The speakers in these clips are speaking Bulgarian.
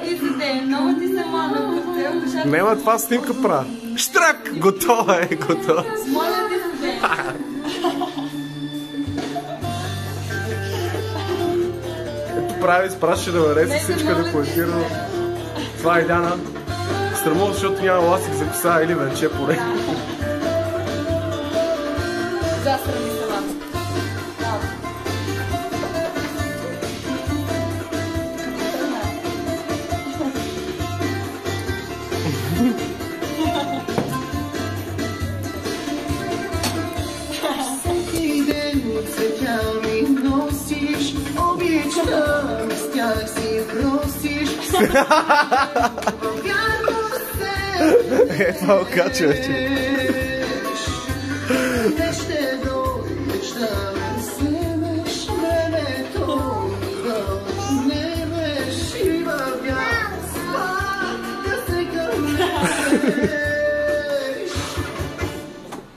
ти си ден, много ти се мана. Нема това снимка правя. Штрак! Готова е, готова. Моля ти си ден. Ето прави, изпраща да вареса всичка да коментира. Това е Иляна. Срамува, защото няма ласик за коса или вече поне. Застрани се вам. Всеки ден цветя ми носиш, обичам с тях си просиш. Е, това окача вече. Не ще дойдеш да ме вземеш, времето да отнемеш и във вяз пак да се гърнеш.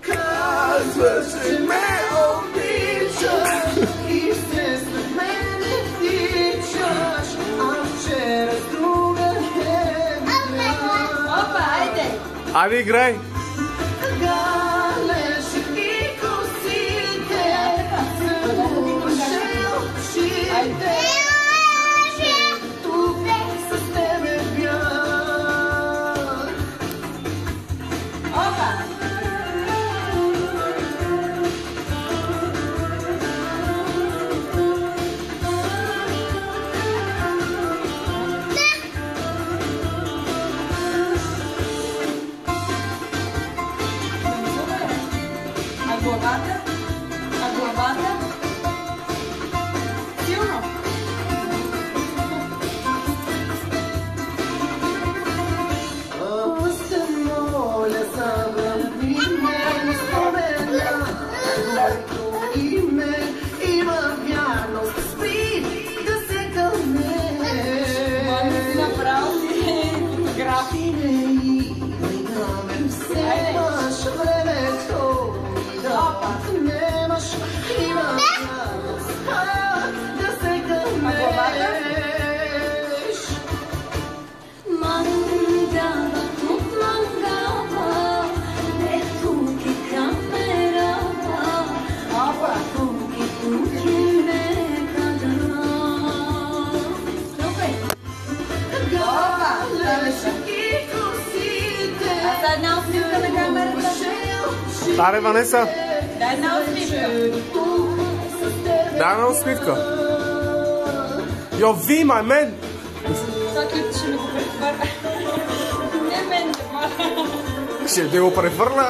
Казваш, че ме обичаш и все след мене тичаш, а вчера с друга Опа, айде! Айде, играй! галеш и косите, целуваше очите, тук с тебе бях. Опа! А главата? А главата? Силно! Аз те моля, забрави ме, спомена твоето име и във вярност спри да се кълнеш. Мога си направо си фотографии. Да ме вземаш времето и да отнемаш и във вярност пак да се кълнеш. Мангала, тут мангала, ето ки камерата, Опа! туки ме кадра. Супер! Галеш и косите, А сега една усмивка на камерата. Аре, Ванеса! Дай една усмивка. Дай една усмивка. Yo, V, my man! Това клип ще ми го прехвърля. Не мен, не моля. Ще да го превърна?